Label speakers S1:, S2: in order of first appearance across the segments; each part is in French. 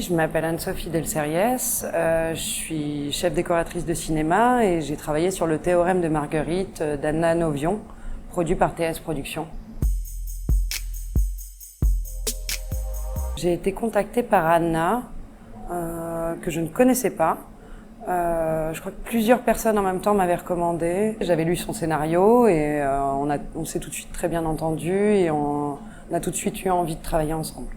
S1: Je m'appelle Anne-Sophie Delcerriès, je suis chef décoratrice de cinéma et j'ai travaillé sur le Théorème de Marguerite d'Anna Novion, produit par TS Productions. J'ai été contactée par Anna, que je ne connaissais pas. Je crois que plusieurs personnes en même temps m'avaient recommandé. J'avais lu son scénario et on s'est tout de suite très bien entendus et on a tout de suite eu envie de travailler ensemble.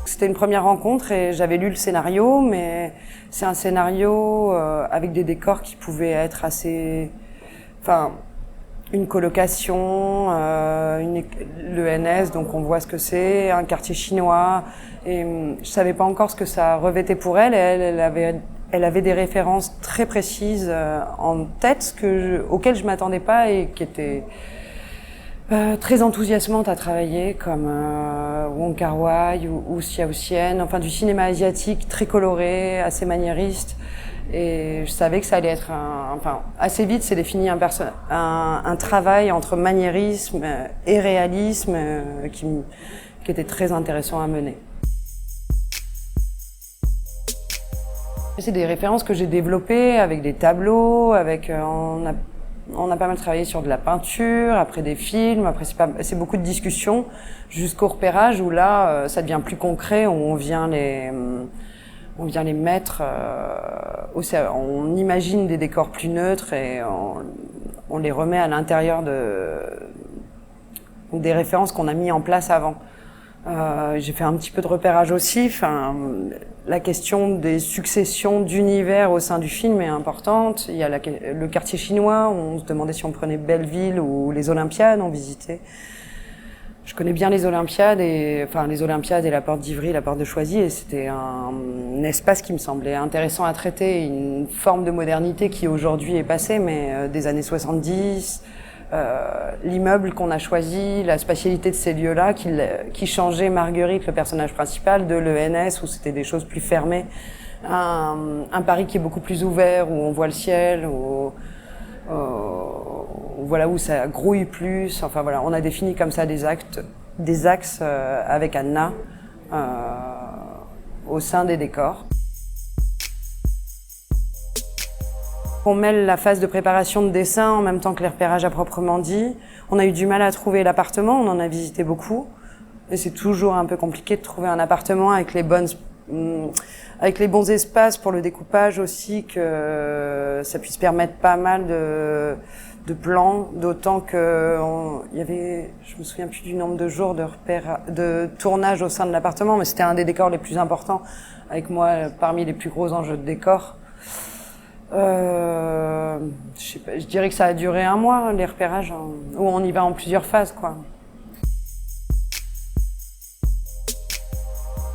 S1: C'était une première rencontre et j'avais lu le scénario, mais c'est un scénario avec des décors qui pouvaient être assez... Enfin, une colocation, l'ENS, donc on voit ce que c'est, un quartier chinois. Et je savais pas encore ce que ça revêtait pour elle. Et elle avait des références très précises en tête auxquelles je m'attendais pas et qui étaient très enthousiasmante à travailler, comme Wong Kar-wai ou Xiao Xian, enfin du cinéma asiatique très coloré, assez maniériste. Et je savais que ça allait être assez vite, c'est défini un travail entre maniérisme et réalisme qui était très intéressant à mener. C'est des références que j'ai développées avec des tableaux, on a pas mal travaillé sur de la peinture, après des films, après c'est beaucoup de discussions jusqu'au repérage où là ça devient plus concret, où on vient les mettre, on imagine des décors plus neutres et on les remet à l'intérieur des références qu'on a mis en place avant. J'ai fait un petit peu de repérage aussi. La question des successions d'univers au sein du film est importante. Il y a le quartier chinois, on se demandait si on prenait Belleville ou les Olympiades, on visitait. Je connais bien les Olympiades et la porte d'Ivry, la porte de Choisy, et c'était un espace qui me semblait intéressant à traiter, une forme de modernité qui aujourd'hui est passée, mais des années 70. L'immeuble qu'on a choisi, la spatialité de ces lieux-là qui changeait Marguerite, le personnage principal, de l'ENS où c'était des choses plus fermées, un Paris qui est beaucoup plus ouvert, où on voit le ciel, où ça grouille plus. Enfin voilà, on a défini comme ça des axes avec Anna au sein des décors. On mêle la phase de préparation de dessin en même temps que les repérages à proprement dit. On a eu du mal à trouver l'appartement, on en a visité beaucoup. Et c'est toujours un peu compliqué de trouver un appartement avec les bons espaces pour le découpage aussi, que ça puisse permettre pas mal de plans, d'autant que je me souviens plus du nombre de jours de tournage au sein de l'appartement, mais c'était un des décors les plus importants, avec moi parmi les plus gros enjeux de décor. Je sais pas, je dirais que ça a duré 1 mois, les repérages, où on y va en plusieurs phases, quoi.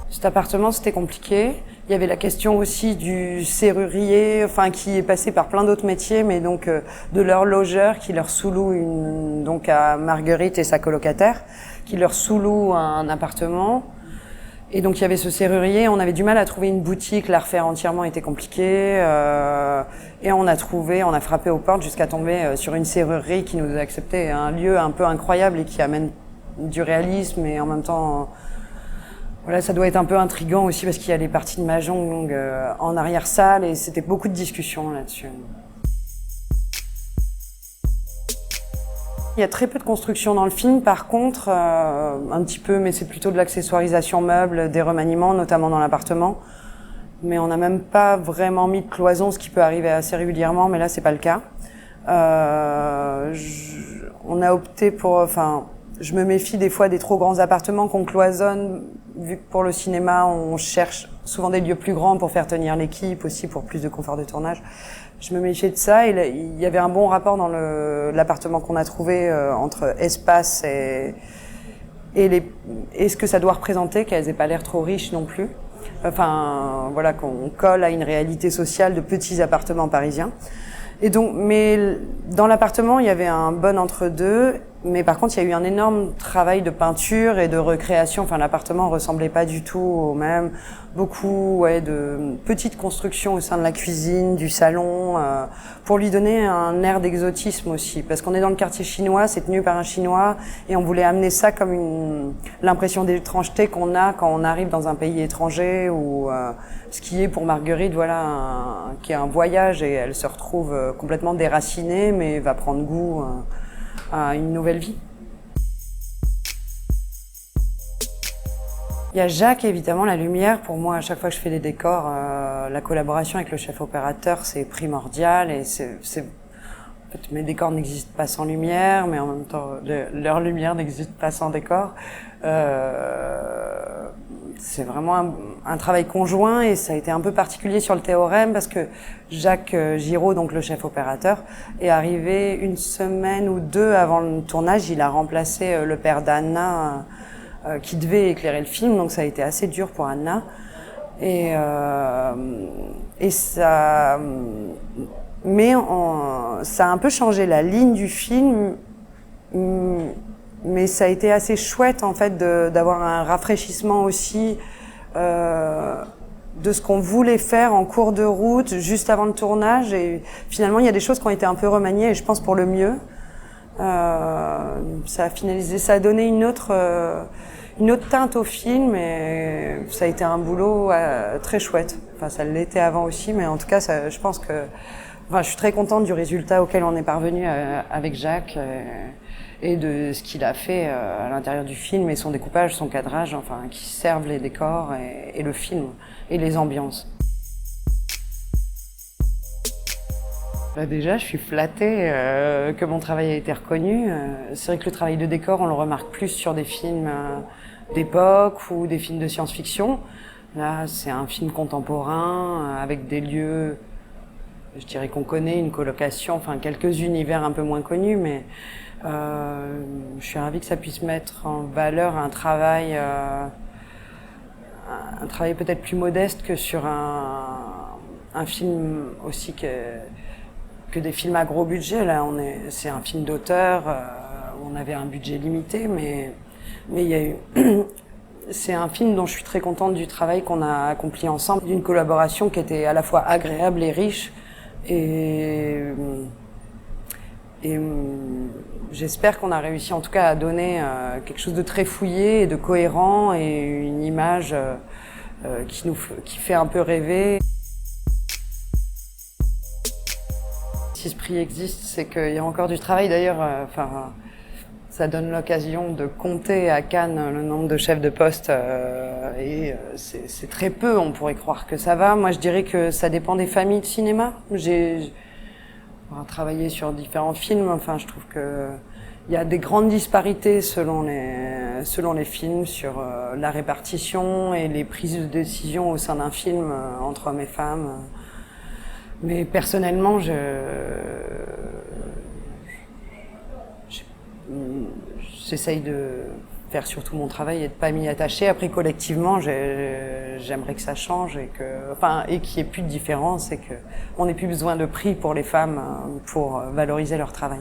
S1: Cet appartement, c'était compliqué. Il y avait la question aussi du serrurier, qui est passé par plein d'autres métiers, mais donc de leur logeur qui leur sous-loue donc à Marguerite et sa colocataire, qui leur sous-loue un appartement. Et donc il y avait ce serrurier, on avait du mal à trouver une boutique, la refaire entièrement était compliqué. Et on a frappé aux portes jusqu'à tomber sur une serrurerie qui nous a accepté, un lieu un peu incroyable et qui amène du réalisme et en même temps... Voilà, ça doit être un peu intriguant aussi parce qu'il y a les parties de mahjong en arrière-salle et c'était beaucoup de discussions là-dessus. Il y a très peu de construction dans le film, par contre, un petit peu, mais c'est plutôt de l'accessoirisation meuble, des remaniements, notamment dans l'appartement. Mais on n'a même pas vraiment mis de cloison, ce qui peut arriver assez régulièrement, mais là c'est pas le cas. On a opté pour, je me méfie des fois des trop grands appartements qu'on cloisonne, vu que pour le cinéma on cherche souvent des lieux plus grands pour faire tenir l'équipe, aussi pour plus de confort de tournage. Je me méfiais de ça et il y avait un bon rapport dans l'appartement qu'on a trouvé entre espace et ce que ça doit représenter, qu'elles aient pas l'air trop riches non plus. Qu'on colle à une réalité sociale de petits appartements parisiens. Et donc, mais dans l'appartement, il y avait un bon entre-deux Mais par contre, il y a eu un énorme travail de peinture et de recréation. Enfin, l'appartement ressemblait pas du tout au même. Beaucoup de petites constructions au sein de la cuisine, du salon, pour lui donner un air d'exotisme aussi. Parce qu'on est dans le quartier chinois, c'est tenu par un Chinois, et on voulait amener ça comme l'impression d'étrangeté qu'on a quand on arrive dans un pays étranger, ou ce qui est pour Marguerite, qui est un voyage, et elle se retrouve complètement déracinée, mais va prendre goût à une nouvelle vie. Il y a Jacques, évidemment, la lumière. Pour moi, à chaque fois que je fais des décors, la collaboration avec le chef opérateur, c'est primordial. Et en fait, mes décors n'existent pas sans lumière, mais en même temps, leur lumière n'existe pas sans décor. C'est vraiment un travail conjoint, et ça a été un peu particulier sur le Théorème parce que Jacques Giraud, donc le chef opérateur, est arrivé une semaine ou deux avant le tournage. Il a remplacé le père d'Anna qui devait éclairer le film, donc ça a été assez dur pour Anna. Et ça, mais ça a un peu changé la ligne du film. Mais ça a été assez chouette en fait d'avoir un rafraîchissement aussi de ce qu'on voulait faire en cours de route, juste avant le tournage. Et finalement, il y a des choses qui ont été un peu remaniées, et je pense pour le mieux. Ça a finalisé, ça a donné une autre teinte au film, et ça a été un boulot très chouette. Enfin, ça l'était avant aussi, mais en tout cas, je pense que, je suis très contente du résultat auquel on est parvenu avec Jacques. Et de ce qu'il a fait à l'intérieur du film, et son découpage, son cadrage, qui servent les décors et le film et les ambiances. Déjà, je suis flattée que mon travail a été reconnu. C'est vrai que le travail de décor, on le remarque plus sur des films d'époque ou des films de science-fiction. Là, c'est un film contemporain avec des lieux, je dirais qu'on connaît, une colocation, quelques univers un peu moins connus, mais je suis ravie que ça puisse mettre en valeur un travail peut-être plus modeste que sur un film aussi que des films à gros budget. Là, c'est un film d'auteur où on avait un budget limité, mais il y a eu c'est un film dont je suis très contente du travail qu'on a accompli ensemble, d'une collaboration qui était à la fois agréable et riche, et j'espère qu'on a réussi en tout cas à donner quelque chose de très fouillé et de cohérent, et une image qui fait un peu rêver. Si ce prix existe, c'est qu'il y a encore du travail. D'ailleurs, ça donne l'occasion de compter à Cannes le nombre de chefs de poste, et c'est très peu. On pourrait croire que ça va. Moi, je dirais que ça dépend des familles de cinéma. J'ai travaillé sur différents films. Je trouve que il y a des grandes disparités selon les films sur la répartition et les prises de décision au sein d'un film entre hommes et femmes. Mais personnellement, j'essaye de faire surtout mon travail et de pas m'y attacher. Après, collectivement, j'aimerais que ça change et qu'il n'y ait plus de différence, et qu'on n'ait plus besoin de prix pour les femmes pour valoriser leur travail.